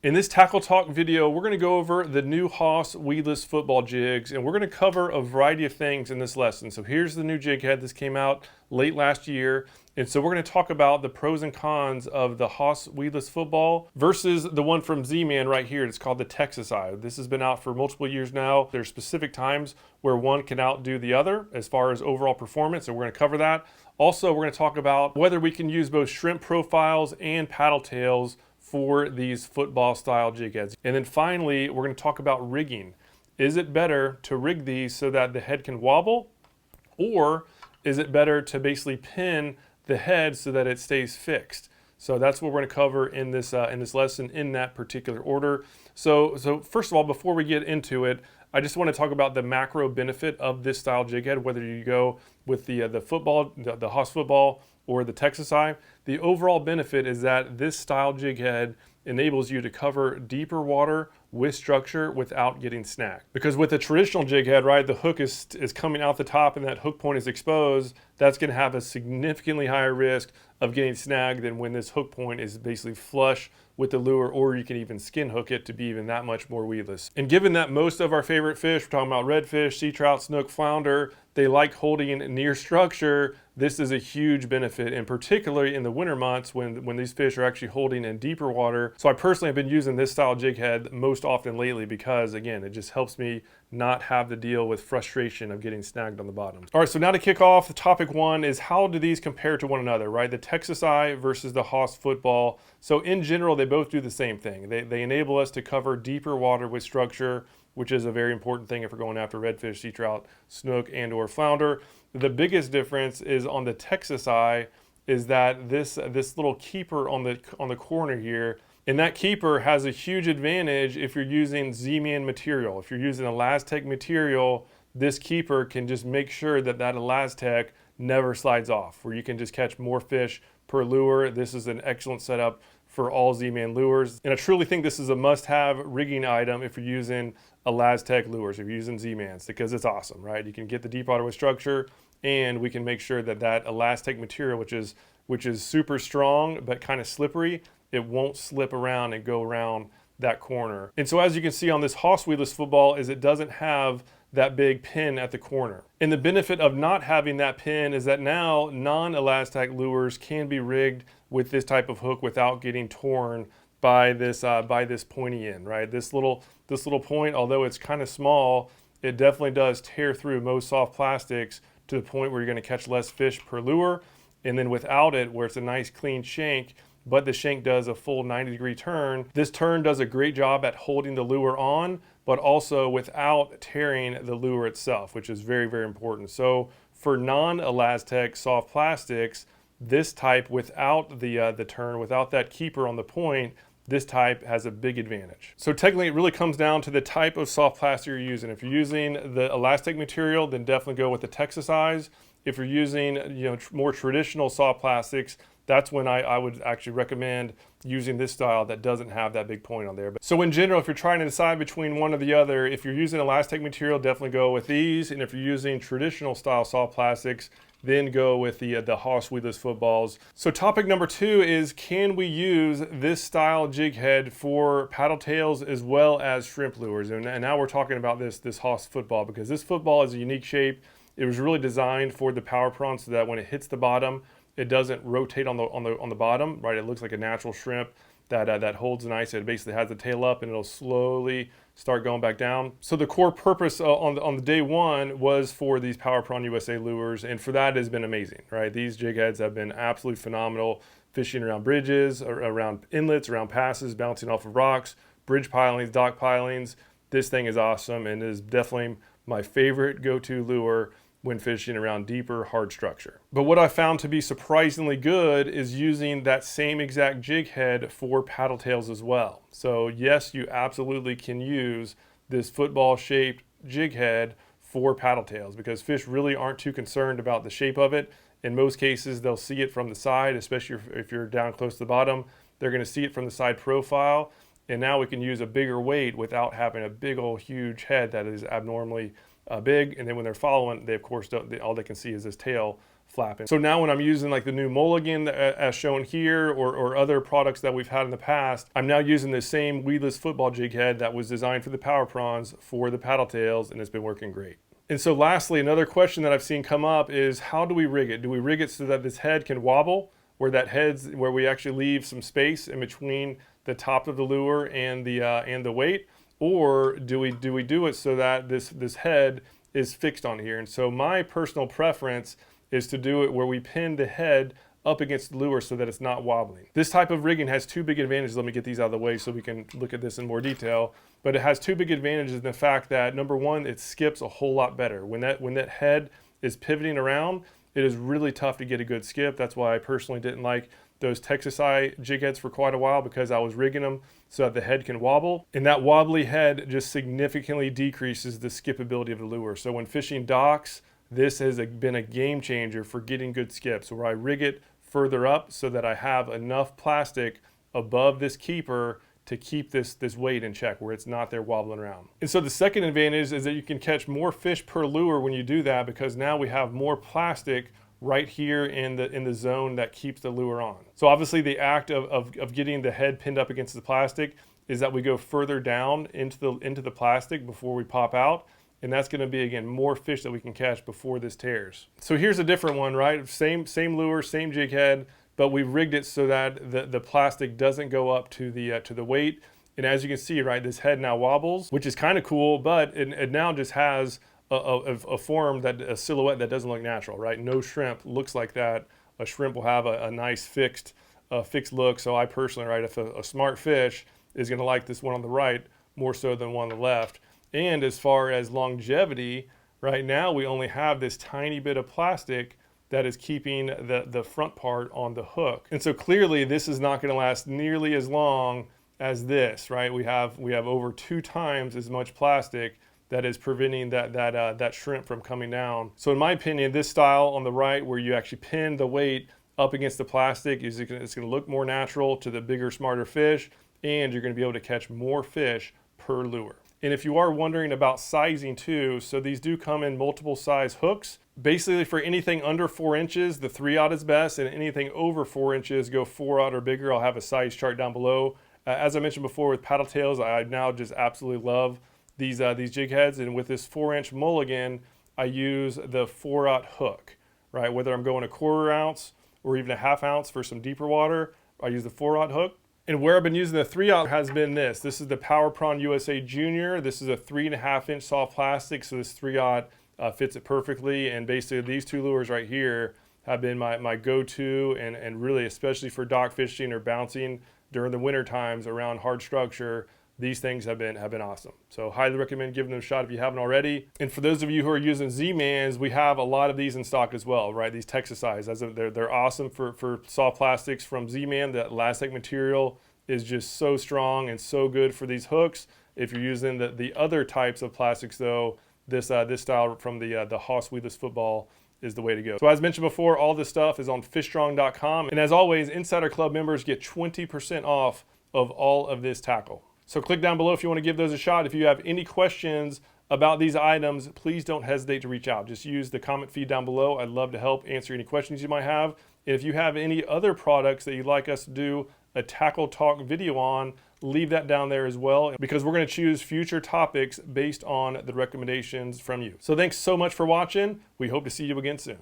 In this Tackle Talk video, we're going to go over the new Haas Weedless Football Jigs, and we're going to cover a variety of things in this lesson. So here's the new jig head. This came out late last year, and so we're going to talk about the pros and cons of the Haas Weedless Football versus the one from Z-Man right here. It's called the Texas Eye. This has been out for multiple years now. There's specific times where one can outdo the other as far as overall performance, and we're going to cover that. Also, we're going to talk about whether we can use both shrimp profiles and paddle tails for these football style jig heads. And then finally, we're going to talk about rigging. Is it better to rig these so that the head can wobble, or is it better to basically pin the head so that it stays fixed? So that's what we're going to cover in this lesson in that particular order. So first of all, before we get into it, I just want to talk about the macro benefit of this style jig head, whether you go with the Haas football or the Texas Eye. The overall benefit is that this style jig head enables you to cover deeper water with structure without getting snagged. Because with a traditional jig head, right, the hook is coming out the top and that hook point is exposed, that's going to have a significantly higher risk of getting snagged than when this hook point is basically flush with the lure, or you can even skin hook it to be even that much more weedless. And given that most of our favorite fish, we're talking about redfish, sea trout, snook, flounder, they like holding near structure, this is a huge benefit, and particularly in the winter months when these fish are actually holding in deeper water. So I personally have been using this style jig head most often lately because, again, it just helps me not have to deal with frustration of getting snagged on the bottom. All right, so now to kick off, the topic one is how do these compare to one another, right? The Texas Eye versus the Haas football. So in general, they both do the same thing. They enable us to cover deeper water with structure, which is a very important thing if we're going after redfish, sea trout, snook, and or flounder. The biggest difference is on the Texas Eye is that this little keeper on the corner here, and that keeper has a huge advantage if you're using Z-Man material. If you're using Elastec material, this keeper can just make sure that Elastec never slides off, where you can just catch more fish per lure. This is an excellent setup for all Z-Man lures. And I truly think this is a must-have rigging item if you're using Elastec lures, if you're using Z-Mans, because it's awesome, right? You can get the deep water with structure, and we can make sure that Elastec material, which is super strong but kind of slippery, it won't slip around and go around that corner. And so as you can see on this Haas Weedless football is it doesn't have that big pin at the corner. And the benefit of not having that pin is that now non-Elastec lures can be rigged with this type of hook without getting torn by this pointy end, right? This little point, although it's kind of small, it definitely does tear through most soft plastics to the point where you're going to catch less fish per lure. And then without it, where it's a nice clean shank, but the shank does a full 90-degree turn. This turn does a great job at holding the lure on, but also without tearing the lure itself, which is very, very important. So for non-Elastec soft plastics, this type without the turn, without that keeper on the point, this type has a big advantage. So technically it really comes down to the type of soft plastic you're using. If you're using the Elastec material, then definitely go with the Texas Eyes. If you're using more traditional soft plastics, that's when I would actually recommend using this style that doesn't have that big point on there. So in general, if you're trying to decide between one or the other, if you're using Elastec material, definitely go with these. And if you're using traditional style soft plastics, then go with the Haas Weedless footballs. So topic number two is, can we use this style jig head for paddle tails as well as shrimp lures? And now we're talking about this Haas football, because this football is a unique shape. It was really designed for the power prawn so that when it hits the bottom, it doesn't rotate on the bottom, right? It looks like a natural shrimp that holds nice. It basically has the tail up and it'll slowly start going back down. So the core purpose on the day one was for these Power Prawn USA lures, and for that has been amazing, right? These jig heads have been absolutely phenomenal, fishing around bridges, around inlets, around passes, bouncing off of rocks, bridge pilings, dock pilings. This thing is awesome and is definitely my favorite go-to lure when fishing around deeper, hard structure. But what I found to be surprisingly good is using that same exact jig head for paddle tails as well. So yes, you absolutely can use this football shaped jig head for paddle tails, because fish really aren't too concerned about the shape of it. In most cases, they'll see it from the side, especially if you're down close to the bottom, they're gonna see it from the side profile. And now we can use a bigger weight without having a big old huge head that is abnormally big. And then when they're following, they of course all they can see is this tail flapping. So now when I'm using like the new Mulligan as shown here, or other products that we've had in the past, I'm now using the same Weedless Football Jig Head that was designed for the power prawns for the paddle tails, and it's been working great. And so lastly, another question that I've seen come up is, how do we rig it? Do we rig it so that this head can wobble, where we actually leave some space in between the top of the lure and the weight? Or do we do it so that this head is fixed on here? And so my personal preference is to do it where we pin the head up against the lure so that it's not wobbling. This type of rigging has two big advantages. Let me get these out of the way so we can look at this in more detail. But it has two big advantages in the fact that, number one, it skips a whole lot better. When that head is pivoting around, it is really tough to get a good skip. That's why I personally didn't like those Texas Eye Jig Heads for quite a while, because I was rigging them so that the head can wobble. And that wobbly head just significantly decreases the skipability of the lure. So when fishing docks, this has been a game changer for getting good skips, where I rig it further up so that I have enough plastic above this keeper to keep this weight in check, where it's not there wobbling around. And so the second advantage is that you can catch more fish per lure when you do that, because now we have more plastic right here in the zone that keeps the lure on. So obviously the act of getting the head pinned up against the plastic is that we go further down into the plastic before we pop out. And that's going to be, again, more fish that we can catch before this tears. So here's a different one, right? Same lure, same jig head, but we rigged it so that the plastic doesn't go up to the weight. And as you can see, right, this head now wobbles, which is kind of cool, but it now just has a form, a silhouette that doesn't look natural, right? No shrimp looks like that. A shrimp will have a nice fixed look. So I personally, right, if a smart fish is going to like this one on the right more so than one on the left. And as far as longevity, right now we only have this tiny bit of plastic that is keeping the front part on the hook. And so clearly this is not going to last nearly as long as this, right? We have over 2 times as much plastic that is preventing that shrimp from coming down. So in my opinion, this style on the right, where you actually pin the weight up against the plastic, it's going to look more natural to the bigger, smarter fish, and you're going to be able to catch more fish per lure. And if you are wondering about sizing too, so these do come in multiple size hooks. Basically for anything under 4 inches, the 3/0 is best, and anything over 4 inches, go 4/0 or bigger. I'll have a size chart down below. As I mentioned before with paddle tails, I now just absolutely love these jig heads. And with this 4-inch Mulligan, I use the 4/0 hook, right? Whether I'm going a 1/4 ounce or even a 1/2 ounce for some deeper water, I use the 4/0 hook. And where I've been using the 3/0 has been this. This is the Power Prawn USA Junior. This is a 3.5-inch soft plastic, so this 3/0 fits it perfectly. And basically these two lures right here have been my go-to, and really especially for dock fishing or bouncing during the winter times around hard structure. These things have been awesome. So highly recommend giving them a shot if you haven't already. And for those of you who are using Z-Mans, we have a lot of these in stock as well, right? These Texas Eyes, they're awesome for soft plastics from Z-Man. That elastic material is just so strong and so good for these hooks. If you're using the other types of plastics though, this style from the Haas Weedless Football is the way to go. So as mentioned before, all this stuff is on fishstrong.com. And as always, Insider Club members get 20% off of all of this tackle. So click down below if you want to give those a shot. If you have any questions about these items, please don't hesitate to reach out. Just use the comment feed down below. I'd love to help answer any questions you might have. And if you have any other products that you'd like us to do a tackle talk video on, leave that down there as well, because we're going to choose future topics based on the recommendations from you. So thanks so much for watching. We hope to see you again soon.